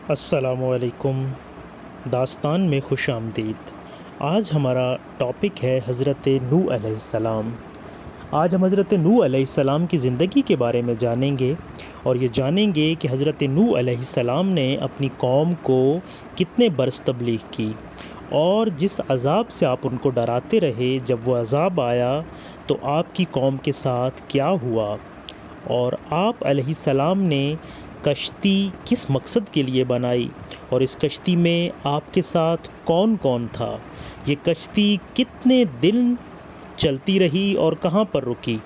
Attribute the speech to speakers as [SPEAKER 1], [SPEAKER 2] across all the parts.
[SPEAKER 1] السلام علیکم۔ داستان میں خوش آمدید۔ آج ہمارا ٹاپک ہے حضرت نوح علیہ السلام۔ آج ہم حضرت نوح علیہ السلام کی زندگی کے بارے میں جانیں گے اور یہ جانیں گے کہ حضرت نوح علیہ السلام نے اپنی قوم کو کتنے برس تبلیغ کی اور جس عذاب سے آپ ان کو ڈراتے رہے، جب وہ عذاب آیا تو آپ کی قوم کے ساتھ کیا ہوا، اور آپ علیہ السلام نے کشتی کس مقصد کے لیے بنائی اور اس کشتی میں آپ کے ساتھ کون کون تھا، یہ کشتی کتنے دن چلتی رہی اور کہاں پر رکی،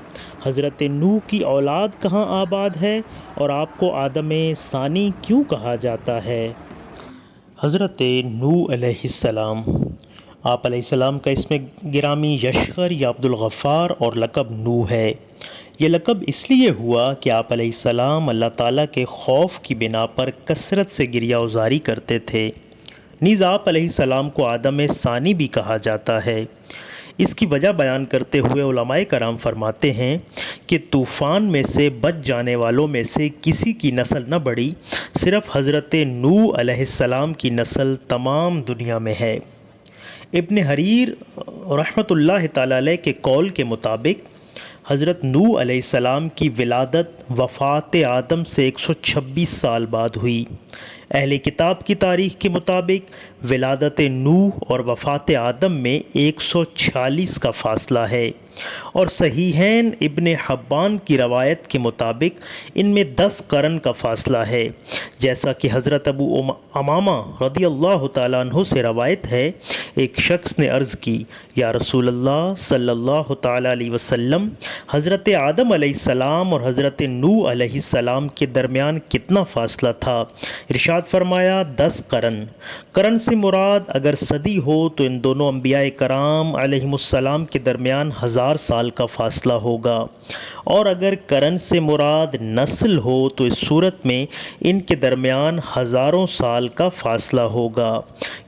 [SPEAKER 1] حضرت نوح کی اولاد کہاں آباد ہے اور آپ کو آدم ثانی کیوں کہا جاتا ہے۔ حضرت نوح علیہ السلام، آپ علیہ السلام کا اسم گرامی یشخر یا عبد الغفار اور لقب نوح ہے۔ یہ لقب اس لیے ہوا کہ آپ علیہ السلام اللہ تعالیٰ کے خوف کی بنا پر کثرت سے گریہ ازاری کرتے تھے۔ نیز آپ علیہ السلام کو آدم ثانی بھی کہا جاتا ہے۔ اس کی وجہ بیان کرتے ہوئے علماء کرام فرماتے ہیں کہ طوفان میں سے بچ جانے والوں میں سے کسی کی نسل نہ بڑھی، صرف حضرت نوح علیہ السلام کی نسل تمام دنیا میں ہے۔ ابن حریر رحمۃ اللہ تعالی علیہ کے قول کے مطابق حضرت نوح علیہ السلام کی ولادت وفات آدم سے 126 سال بعد ہوئی۔ اہل کتاب کی تاریخ کے مطابق ولادت نوح اور وفات آدم میں 146 کا فاصلہ ہے، اور صحیحین ابن حبان کی روایت کے مطابق ان میں 10 قرن کا فاصلہ ہے، جیسا کہ حضرت ابو امامہ رضی اللہ تعالیٰ عنہ سے روایت ہے، ایک شخص نے عرض کی، یا رسول اللہ صلی اللہ تعالیٰ علیہ وسلم، حضرت آدم علیہ السلام اور حضرت نوح علیہ السلام کے درمیان کتنا فاصلہ تھا؟ ارشاد فرمایا 10 قرن۔ قرن سے مراد اگر صدی ہو تو ان دونوں انبیاء کرام علیہم السلام کے درمیان 1000 سال کا فاصلہ ہوگا، اور اگر قرن سے مراد نسل ہو تو اس صورت میں ان کے درمیان ہزاروں سال کا فاصلہ ہوگا،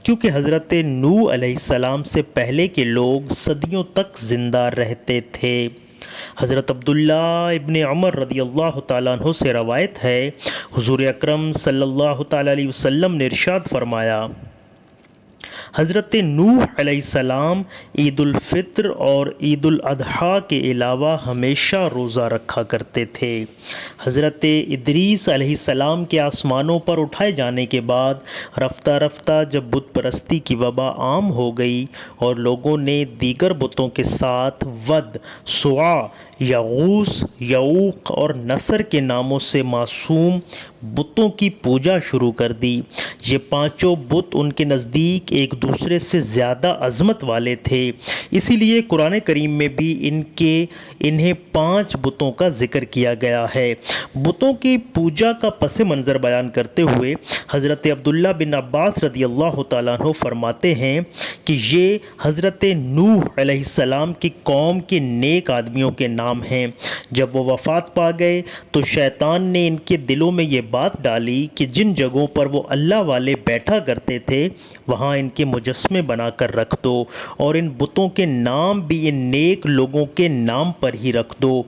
[SPEAKER 1] کیونکہ حضرت نوح علیہ السلام سے پہلے کے لوگ صدیوں تک زندہ رہتے تھے۔ حضرت عبداللہ ابن عمر رضی اللہ تعالیٰ عنہ سے روایت ہے، حضور اکرم صلی اللہ تعالیٰ علیہ وسلم نے ارشاد فرمایا، حضرت نوح علیہ السلام عید الفطر اور عید الاضحیٰ کے علاوہ ہمیشہ روزہ رکھا کرتے تھے۔ حضرت ادریس علیہ السلام کے آسمانوں پر اٹھائے جانے کے بعد رفتہ رفتہ جب بت پرستی کی وبا عام ہو گئی اور لوگوں نے دیگر بتوں کے ساتھ ود، سواع، یغوث، یعوق اور نصر کے ناموں سے معصوم بتوں کی پوجا شروع کر دی، یہ پانچوں بت ان کے نزدیک ایک دوسرے سے زیادہ عظمت والے تھے، اسی لیے قرآن کریم میں بھی انہیں 5 بتوں کا ذکر کیا گیا ہے۔ بتوں کی پوجا کا پس منظر بیان کرتے ہوئے حضرت عبداللہ بن عباس رضی اللہ تعالیٰ عنہ فرماتے ہیں کہ یہ حضرت نوح علیہ السلام کی قوم کے نیک آدمیوں کے نام ہیں۔ جب وہ وفات پا گئے تو شیطان نے ان کے دلوں میں یہ بات ڈالی کہ جن جگہوں پر وہ اللہ والے بیٹھا کرتے تھے وہاں ان کے مجسمے بنا کر رکھ دو، اور ان بتوں کے نام بھی ان نیک لوگوں کے نام پر ہی رکھ دو۔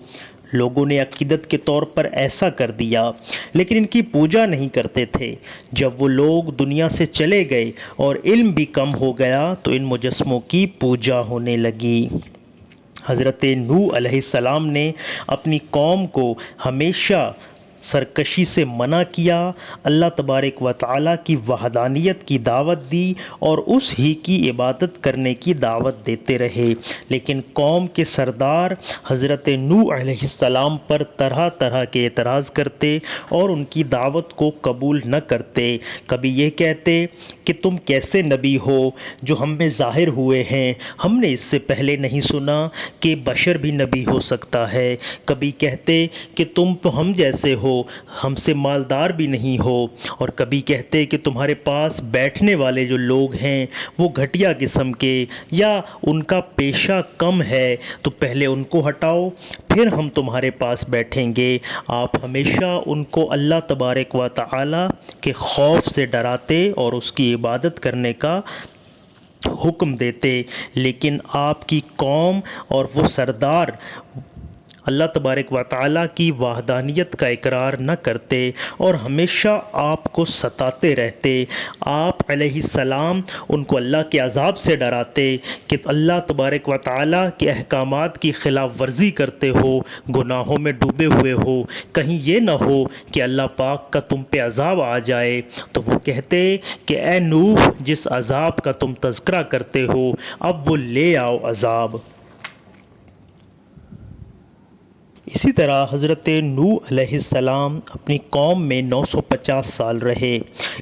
[SPEAKER 1] لوگوں نے عقیدت کے طور پر ایسا کر دیا، لیکن ان کی پوجا نہیں کرتے تھے۔ جب وہ لوگ دنیا سے چلے گئے اور علم بھی کم ہو گیا تو ان مجسموں کی پوجا ہونے لگی۔ حضرت نوح علیہ السلام نے اپنی قوم کو ہمیشہ سرکشی سے منع کیا، اللہ تبارک و تعالیٰ کی وحدانیت کی دعوت دی اور اس ہی کی عبادت کرنے کی دعوت دیتے رہے، لیکن قوم کے سردار حضرت نوح علیہ السلام پر طرح طرح کے اعتراض کرتے اور ان کی دعوت کو قبول نہ کرتے۔ کبھی یہ کہتے کہ تم کیسے نبی ہو جو ہم میں ظاہر ہوئے ہیں، ہم نے اس سے پہلے نہیں سنا کہ بشر بھی نبی ہو سکتا ہے۔ کبھی کہتے کہ تم تو ہم جیسے ہو، ہم سے مالدار بھی نہیں ہو، اور کبھی کہتے کہ تمہارے پاس بیٹھنے والے جو لوگ ہیں وہ گھٹیا قسم کے یا ان کا پیشہ کم ہے، تو پہلے ان کو ہٹاؤ پھر ہم تمہارے پاس بیٹھیں گے۔ آپ ہمیشہ ان کو اللہ تبارک و تعالی کے خوف سے ڈراتے اور اس کی عبادت کرنے کا حکم دیتے، لیکن آپ کی قوم اور وہ سردار اللہ تبارک و تعالیٰ کی وحدانیت کا اقرار نہ کرتے اور ہمیشہ آپ کو ستاتے رہتے، آپ علیہ السلام ان کو اللہ کے عذاب سے ڈراتے کہ اللہ تبارک و تعالیٰ کے احکامات کی خلاف ورزی کرتے ہو، گناہوں میں ڈوبے ہوئے ہو، کہیں یہ نہ ہو کہ اللہ پاک کا تم پہ عذاب آ جائے، تو وہ کہتے کہ اے نوح، جس عذاب کا تم تذکرہ کرتے ہو اب وہ لے آؤ عذاب۔ اسی طرح حضرت نوح علیہ السلام اپنی قوم میں 950 سال رہے۔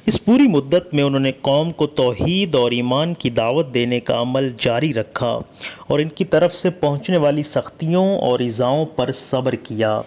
[SPEAKER 1] اس پوری مدت میں انہوں نے قوم کو توحید اور ایمان کی دعوت دینے کا عمل جاری رکھا اور ان کی طرف سے پہنچنے والی سختیوں اور ایذاؤں پر صبر کیا۔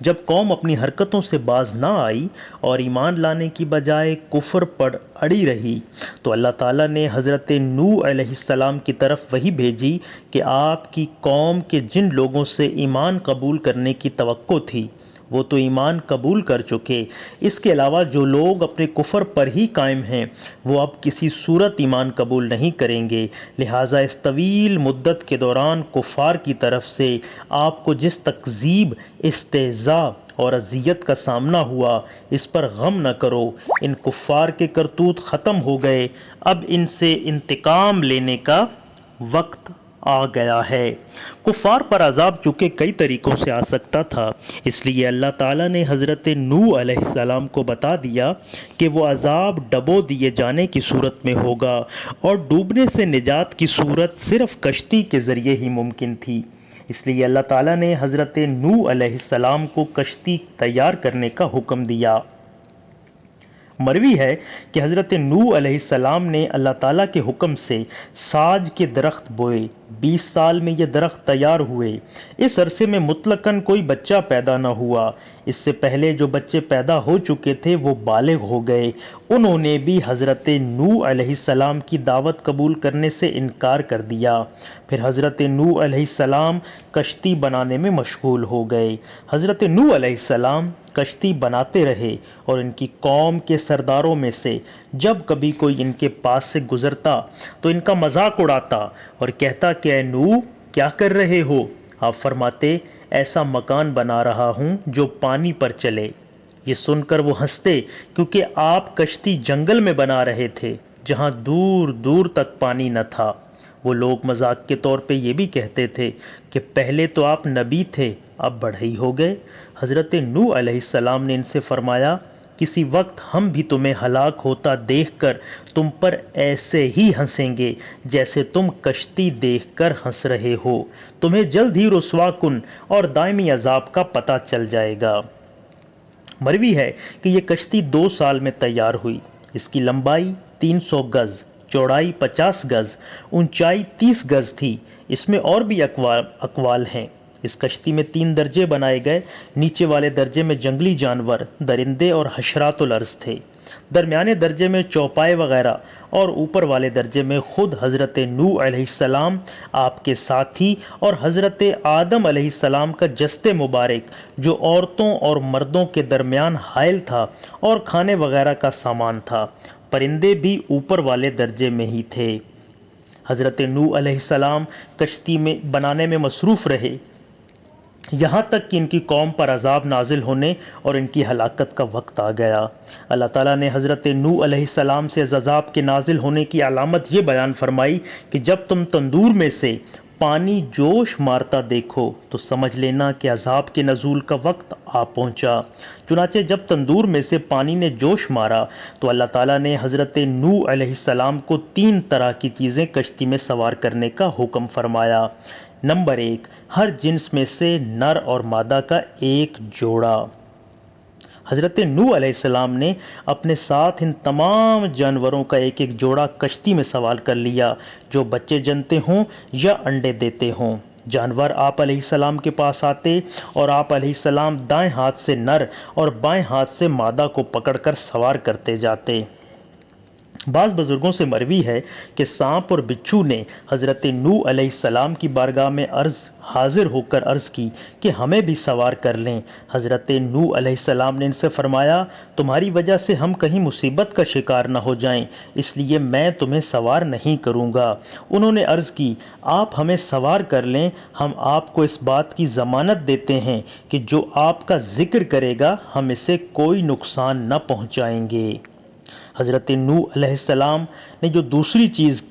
[SPEAKER 1] جب قوم اپنی حرکتوں سے باز نہ آئی اور ایمان لانے کی بجائے کفر پر اڑی رہی تو اللہ تعالیٰ نے حضرت نوح علیہ السلام کی طرف وحی بھیجی کہ آپ کی قوم کے جن لوگوں سے ایمان قبول کرنے کی توقع تھی وہ تو ایمان قبول کر چکے، اس کے علاوہ جو لوگ اپنے کفر پر ہی قائم ہیں وہ اب کسی صورت ایمان قبول نہیں کریں گے، لہٰذا اس طویل مدت کے دوران کفار کی طرف سے آپ کو جس تکذیب، استہزاء اور اذیت کا سامنا ہوا اس پر غم نہ کرو، ان کفار کے کرتوت ختم ہو گئے، اب ان سے انتقام لینے کا وقت آ گیا ہے۔ کفار پر عذاب چونکہ کئی طریقوں سے آ سکتا تھا، اس لیے اللہ تعالیٰ نے حضرت نوح علیہ السلام کو بتا دیا کہ وہ عذاب ڈبو دیے جانے کی صورت میں ہوگا اور ڈوبنے سے نجات کی صورت صرف کشتی کے ذریعے ہی ممکن تھی۔ اس لیے اللہ تعالیٰ نے حضرت نوح علیہ السلام کو کشتی تیار کرنے کا حکم دیا۔ مروی ہے کہ حضرت نوح علیہ السلام نے اللہ تعالیٰ کے حکم سے ساج کے درخت بوئے، 20 سال میں یہ درخت تیار ہوئے۔ اس عرصے میں مطلقاً کوئی بچہ پیدا نہ ہوا، اس سے پہلے جو بچے پیدا ہو چکے تھے وہ بالغ ہو گئے، انہوں نے بھی حضرت نوح علیہ السلام کی دعوت قبول کرنے سے انکار کر دیا۔ پھر حضرت نوح علیہ السلام کشتی بنانے میں مشغول ہو گئے۔ حضرت نوح علیہ السلام کشتی بناتے رہے اور ان کی قوم کے سرداروں میں سے جب کبھی کوئی ان کے پاس سے گزرتا تو ان کا مذاق اڑاتا اور کہتا کہ اے نوح، کیا کر رہے ہو؟ آپ فرماتے، ایسا مکان بنا رہا ہوں جو پانی پر چلے۔ یہ سن کر وہ ہنستے کیونکہ آپ کشتی جنگل میں بنا رہے تھے جہاں دور دور تک پانی نہ تھا۔ وہ لوگ مذاق کے طور پہ یہ بھی کہتے تھے کہ پہلے تو آپ نبی تھے، اب بڑھئی ہو گئے۔ حضرت نوح علیہ السلام نے ان سے فرمایا، کسی وقت ہم بھی تمہیں ہلاک ہوتا دیکھ کر تم پر ایسے ہی ہنسیں گے جیسے تم کشتی دیکھ کر ہنس رہے ہو، تمہیں جلد ہی رسوا کن اور دائمی عذاب کا پتہ چل جائے گا۔ مروی ہے کہ یہ کشتی 2 سال میں تیار ہوئی۔ اس کی لمبائی 300 گز، چوڑائی 50 گز، اونچائی 30 گز تھی۔ اس میں اور بھی اقوال ہیں۔ اس کشتی میں 3 درجے بنائے گئے، نیچے والے درجے میں جنگلی جانور، درندے اور حشرات الارض تھے، درمیانے درجے میں چوپائے وغیرہ، اور اوپر والے درجے میں خود حضرت نوح علیہ السلام، آپ کے ساتھی اور حضرت آدم علیہ السلام کا جسد مبارک جو عورتوں اور مردوں کے درمیان حائل تھا، اور کھانے وغیرہ کا سامان تھا۔ پرندے بھی اوپر والے درجے میں ہی تھے۔ حضرت نوح علیہ السلام کشتی میں بنانے میں مصروف رہے یہاں تک کہ ان کی قوم پر عذاب نازل ہونے اور ان کی ہلاکت کا وقت آ گیا۔ اللہ تعالیٰ نے حضرت نوح علیہ السلام سے عذاب کے نازل ہونے کی علامت یہ بیان فرمائی کہ جب تم تندور میں سے پانی جوش مارتا دیکھو تو سمجھ لینا کہ عذاب کے نزول کا وقت آ پہنچا۔ چنانچہ جب تندور میں سے پانی نے جوش مارا تو اللہ تعالیٰ نے حضرت نوح علیہ السلام کو 3 طرح کی چیزیں کشتی میں سوار کرنے کا حکم فرمایا۔ نمبر 1، ہر جنس میں سے نر اور مادہ کا ایک جوڑا۔ حضرت نوح علیہ السلام نے اپنے ساتھ ان تمام جانوروں کا ایک ایک جوڑا کشتی میں سوار کر لیا جو بچے جنتے ہوں یا انڈے دیتے ہوں۔ جانور آپ علیہ السلام کے پاس آتے اور آپ علیہ السلام دائیں ہاتھ سے نر اور بائیں ہاتھ سے مادہ کو پکڑ کر سوار کرتے جاتے۔ بعض بزرگوں سے مروی ہے کہ سانپ اور بچھو نے حضرت نوح علیہ السلام کی بارگاہ میں حاضر ہو کر عرض کی کہ ہمیں بھی سوار کر لیں۔ حضرت نوح علیہ السلام نے ان سے فرمایا، تمہاری وجہ سے ہم کہیں مصیبت کا شکار نہ ہو جائیں، اس لیے میں تمہیں سوار نہیں کروں گا۔ انہوں نے عرض کی، آپ ہمیں سوار کر لیں، ہم آپ کو اس بات کی ضمانت دیتے ہیں کہ جو آپ کا ذکر کرے گا ہم اسے کوئی نقصان نہ پہنچائیں گے۔ حضرت نوح علیہ السلام نے جو دوسری چیز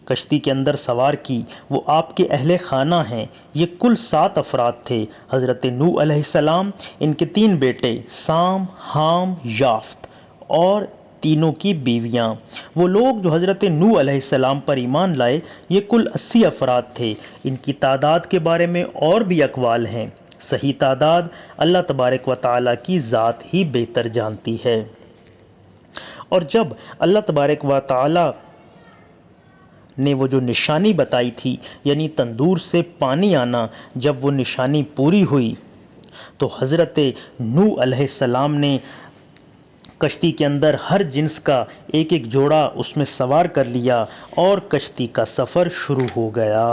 [SPEAKER 1] کشتی کے اندر سوار کی وہ آپ کے اہل خانہ ہیں۔ یہ کل 7 افراد تھے۔ حضرت نوح علیہ السلام، ان کے 3 بیٹے سام، حام، یافت اور تینوں کی بیویاں۔ وہ لوگ جو حضرت نوح علیہ السلام پر ایمان لائے یہ کل 80 افراد تھے۔ ان کی تعداد کے بارے میں اور بھی اقوال ہیں، صحیح تعداد اللہ تبارک و تعالیٰ کی ذات ہی بہتر جانتی ہے۔ اور جب اللہ تبارک و تعالی نے وہ جو نشانی بتائی تھی، یعنی تندور سے پانی آنا، جب وہ نشانی پوری ہوئی تو حضرت نوح علیہ السلام نے کشتی کے اندر ہر جنس کا ایک ایک جوڑا اس میں سوار کر لیا اور کشتی کا سفر شروع ہو گیا۔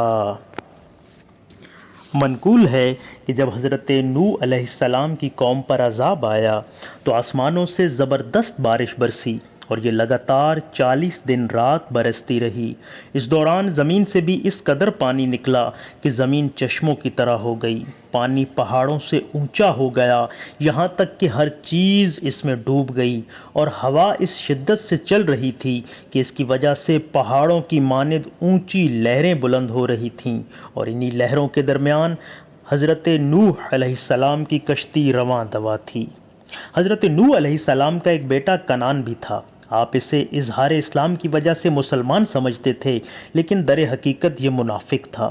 [SPEAKER 1] منقول ہے کہ جب حضرت نوح علیہ السلام کی قوم پر عذاب آیا تو آسمانوں سے زبردست بارش برسی اور یہ لگاتار 40 دن رات برستی رہی۔ اس دوران زمین سے بھی اس قدر پانی نکلا کہ زمین چشموں کی طرح ہو گئی، پانی پہاڑوں سے اونچا ہو گیا، یہاں تک کہ ہر چیز اس میں ڈوب گئی، اور ہوا اس شدت سے چل رہی تھی کہ اس کی وجہ سے پہاڑوں کی مانند اونچی لہریں بلند ہو رہی تھیں، اور انہی لہروں کے درمیان حضرت نوح علیہ السلام کی کشتی رواں دواں تھی۔ حضرت نوح علیہ السلام کا ایک بیٹا کنعان بھی تھا۔ آپ اسے اظہار اسلام کی وجہ سے مسلمان سمجھتے تھے، لیکن در حقیقت یہ منافق تھا۔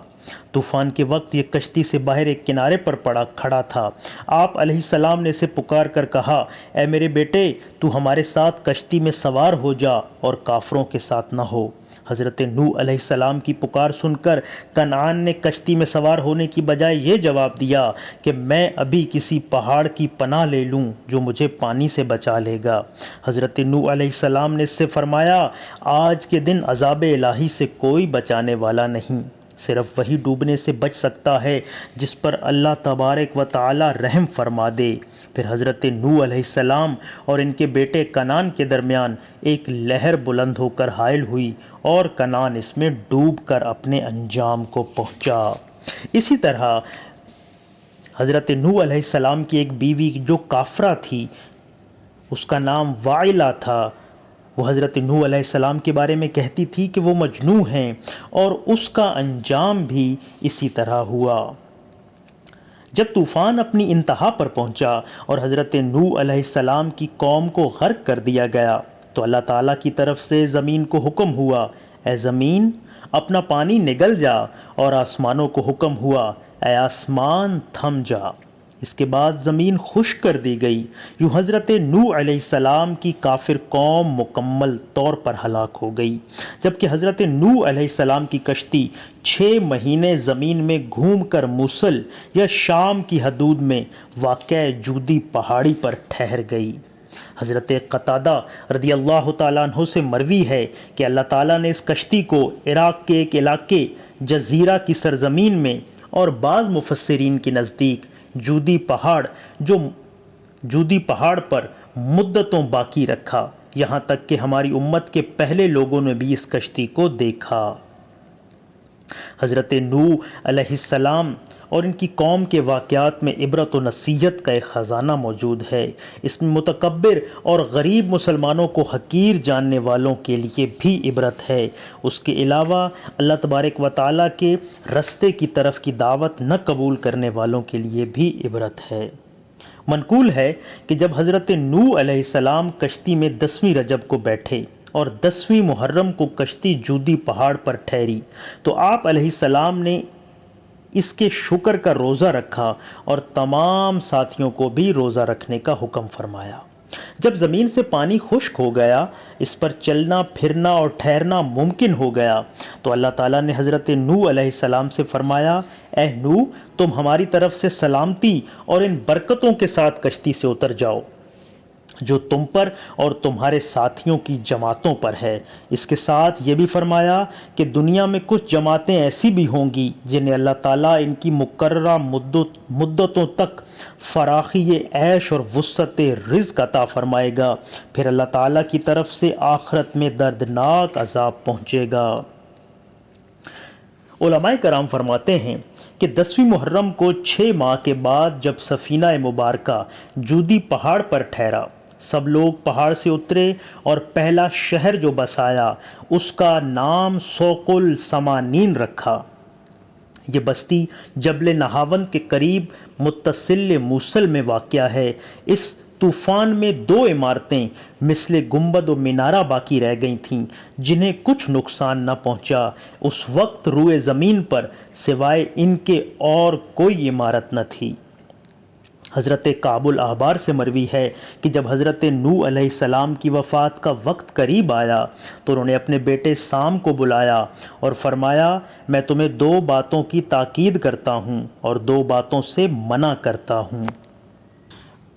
[SPEAKER 1] طوفان کے وقت یہ کشتی سے باہر ایک کنارے پر کھڑا تھا۔ آپ علیہ السلام نے اسے پکار کر کہا، اے میرے بیٹے، تو ہمارے ساتھ کشتی میں سوار ہو جا اور کافروں کے ساتھ نہ ہو۔ حضرت نوح علیہ السلام کی پکار سن کر کنعان نے کشتی میں سوار ہونے کی بجائے یہ جواب دیا کہ میں ابھی کسی پہاڑ کی پناہ لے لوں جو مجھے پانی سے بچا لے گا۔ حضرت نوح علیہ السلام نے اس سے فرمایا، آج کے دن عذاب الہی سے کوئی بچانے والا نہیں، صرف وہی ڈوبنے سے بچ سکتا ہے جس پر اللہ تبارک و تعالی رحم فرما دے۔ پھر حضرت نوح علیہ السلام اور ان کے بیٹے کنعان کے درمیان ایک لہر بلند ہو کر حائل ہوئی اور کنعان اس میں ڈوب کر اپنے انجام کو پہنچا۔ اسی طرح حضرت نوح علیہ السلام کی ایک بیوی جو کافرہ تھی، اس کا نام وائلہ تھا، وہ حضرت نوح علیہ السلام کے بارے میں کہتی تھی کہ وہ مجنوں ہیں، اور اس کا انجام بھی اسی طرح ہوا۔ جب طوفان اپنی انتہا پر پہنچا اور حضرت نوح علیہ السلام کی قوم کو غرق کر دیا گیا تو اللہ تعالیٰ کی طرف سے زمین کو حکم ہوا، اے زمین اپنا پانی نگل جا، اور آسمانوں کو حکم ہوا، اے آسمان تھم جا۔ اس کے بعد زمین خشک کر دی گئی۔ یوں حضرت نوح علیہ السلام کی کافر قوم مکمل طور پر ہلاک ہو گئی، جبکہ حضرت نوح علیہ السلام کی کشتی 6 مہینے زمین میں گھوم کر موصل یا شام کی حدود میں واقع جودی پہاڑی پر ٹھہر گئی۔ حضرت قتادہ رضی اللہ تعالیٰ عنہ سے مروی ہے کہ اللہ تعالیٰ نے اس کشتی کو عراق کے ایک علاقے جزیرہ کی سرزمین میں، اور بعض مفسرین کے نزدیک جودی پہاڑ پر مدتوں باقی رکھا، یہاں تک کہ ہماری امت کے پہلے لوگوں نے بھی اس کشتی کو دیکھا۔ حضرت نوح علیہ السلام اور ان کی قوم کے واقعات میں عبرت و نصیحت کا ایک خزانہ موجود ہے۔ اس میں متکبر اور غریب مسلمانوں کو حقیر جاننے والوں کے لیے بھی عبرت ہے۔ اس کے علاوہ اللہ تبارک و تعالیٰ کے رستے کی طرف کی دعوت نہ قبول کرنے والوں کے لیے بھی عبرت ہے۔ منقول ہے کہ جب حضرت نوح علیہ السلام کشتی میں 10ویں رجب کو بیٹھے اور 10ویں محرم کو کشتی جودی پہاڑ پر ٹھہری تو آپ علیہ السلام نے اس کے شکر کا روزہ رکھا اور تمام ساتھیوں کو بھی روزہ رکھنے کا حکم فرمایا۔ جب زمین سے پانی خشک ہو گیا، اس پر چلنا پھرنا اور ٹھہرنا ممکن ہو گیا تو اللہ تعالیٰ نے حضرت نوح علیہ السلام سے فرمایا، اے نوح تم ہماری طرف سے سلامتی اور ان برکتوں کے ساتھ کشتی سے اتر جاؤ۔ جو تم پر اور تمہارے ساتھیوں کی جماعتوں پر ہے۔ اس کے ساتھ یہ بھی فرمایا کہ دنیا میں کچھ جماعتیں ایسی بھی ہوں گی جنہیں اللہ تعالیٰ ان کی مقررہ مدتوں تک فراخی عیش اور وسعت رزق عطا فرمائے گا، پھر اللہ تعالیٰ کی طرف سے آخرت میں دردناک عذاب پہنچے گا۔ علماء کرام فرماتے ہیں کہ 10ویں محرم کو 6 ماہ کے بعد جب سفینہ مبارکہ جودی پہاڑ پر ٹھہرا، سب لوگ پہاڑ سے اترے اور پہلا شہر جو بسایا اس کا نام سوق السمانین رکھا۔ یہ بستی جبل نہاوند کے قریب متصل موصل میں واقع ہے۔ اس طوفان میں 2 عمارتیں مثل گنبد و مینارہ باقی رہ گئی تھیں جنہیں کچھ نقصان نہ پہنچا۔ اس وقت روئے زمین پر سوائے ان کے اور کوئی عمارت نہ تھی۔ حضرت کعب الاحبار سے مروی ہے کہ جب حضرت نوح علیہ السلام کی وفات کا وقت قریب آیا تو انہوں نے اپنے بیٹے سام کو بلایا اور فرمایا، میں تمہیں 2 باتوں کی تاکید کرتا ہوں اور 2 باتوں سے منع کرتا ہوں۔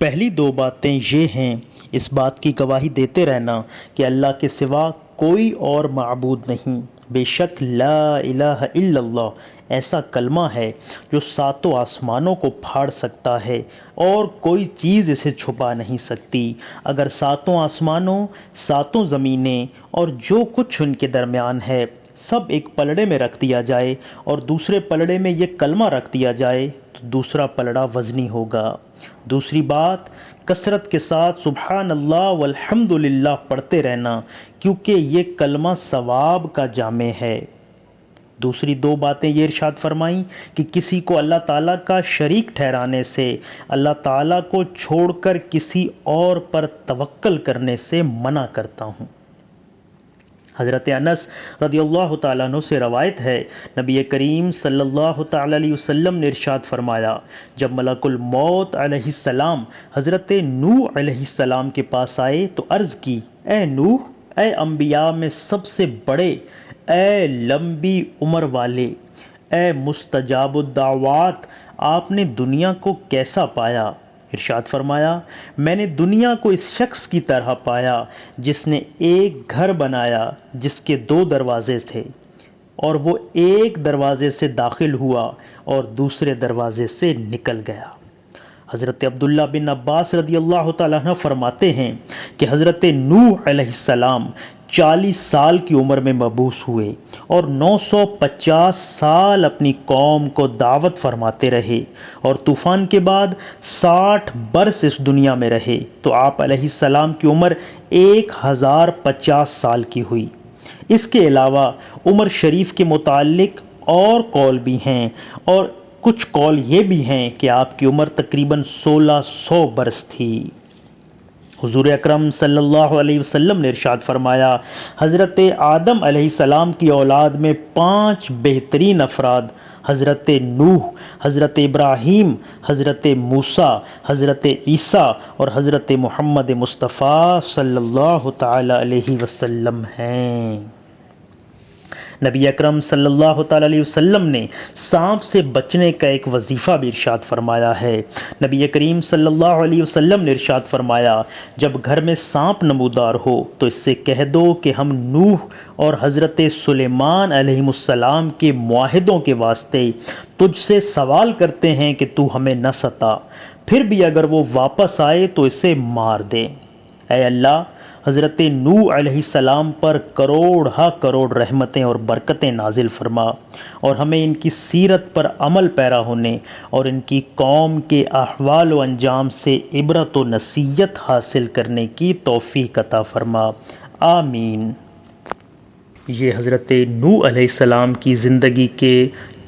[SPEAKER 1] پہلی 2 باتیں یہ ہیں، اس بات کی گواہی دیتے رہنا کہ اللہ کے سوا کوئی اور معبود نہیں، بے شک لا الہ الا اللہ ایسا کلمہ ہے جو 7 آسمانوں کو پھاڑ سکتا ہے اور کوئی چیز اسے چھپا نہیں سکتی۔ اگر 7 آسمانوں، 7 زمینیں اور جو کچھ ان کے درمیان ہے سب ایک پلڑے میں رکھ دیا جائے اور دوسرے پلڑے میں یہ کلمہ رکھ دیا جائے تو دوسرا پلڑا وزنی ہوگا۔ دوسری بات، کثرت کے ساتھ سبحان اللہ والحمد للہ پڑھتے رہنا کیونکہ یہ کلمہ ثواب کا جامع ہے۔ دوسری 2 باتیں یہ ارشاد فرمائیں کہ کسی کو اللہ تعالیٰ کا شریک ٹھہرانے سے، اللہ تعالیٰ کو چھوڑ کر کسی اور پر توکل کرنے سے منع کرتا ہوں۔ حضرت انس رضی اللہ تعالیٰ عنہ سے روایت ہے، نبی کریم صلی اللہ تعالیٰ علیہ وسلم نے ارشاد فرمایا، جب ملک الموت علیہ السلام حضرت نوح علیہ السلام کے پاس آئے تو عرض کی، اے نوح، اے انبیاء میں سب سے بڑے، اے لمبی عمر والے، اے مستجاب الدعوات، آپ نے دنیا کو کیسا پایا؟ ارشاد فرمایا، میں نے دنیا کو اس شخص کی طرح پایا جس نے ایک گھر بنایا جس کے 2 دروازے تھے اور وہ ایک دروازے سے داخل ہوا اور دوسرے دروازے سے نکل گیا۔ حضرت عبداللہ بن عباس رضی اللہ تعالیٰ عنہ فرماتے ہیں کہ حضرت نوح علیہ السلام 40 سال کی عمر میں مبعوث ہوئے اور 950 سال اپنی قوم کو دعوت فرماتے رہے اور طوفان کے بعد 60 برس اس دنیا میں رہے تو آپ علیہ السلام کی عمر 1050 سال کی ہوئی۔ اس کے علاوہ عمر شریف کے متعلق اور قول بھی ہیں اور کچھ قول یہ بھی ہیں کہ آپ کی عمر تقریباً 1600 برس تھی۔ حضور اکرم صلی اللہ علیہ وسلم نے ارشاد فرمایا، حضرت آدم علیہ السلام کی اولاد میں 5 بہترین افراد حضرت نوح، حضرت ابراہیم، حضرت موسیٰ، حضرت عیسیٰ اور حضرت محمد مصطفیٰ صلی اللہ تعالی علیہ وسلم ہیں۔ نبی اکرم صلی اللہ تعالی علیہ وسلم نے سانپ سے بچنے کا ایک وظیفہ بھی ارشاد فرمایا ہے۔ نبی کریم صلی اللہ علیہ وسلم نے ارشاد فرمایا، جب گھر میں سانپ نمودار ہو تو اس سے کہہ دو کہ ہم نوح اور حضرت سلیمان علیہ السلام کے معاہدوں کے واسطے تجھ سے سوال کرتے ہیں کہ تو ہمیں نہ ستا، پھر بھی اگر وہ واپس آئے تو اسے مار دے۔ اے اللہ، حضرت نوح علیہ السلام پر کروڑ رحمتیں اور برکتیں نازل فرما اور ہمیں ان کی سیرت پر عمل پیرا ہونے اور ان کی قوم کے احوال و انجام سے عبرت و نصیحت حاصل کرنے کی توفیق عطا فرما، آمین۔ یہ حضرت نوح علیہ السلام کی زندگی کے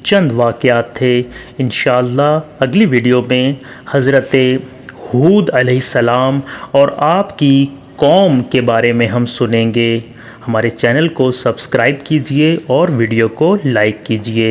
[SPEAKER 1] چند واقعات تھے۔ انشاءاللہ اگلی ویڈیو میں حضرت ہود علیہ السلام اور آپ کی قوم کے بارے میں ہم سنیں گے۔ ہمارے چینل کو سبسکرائب کیجئے اور ویڈیو کو لائک کیجئے۔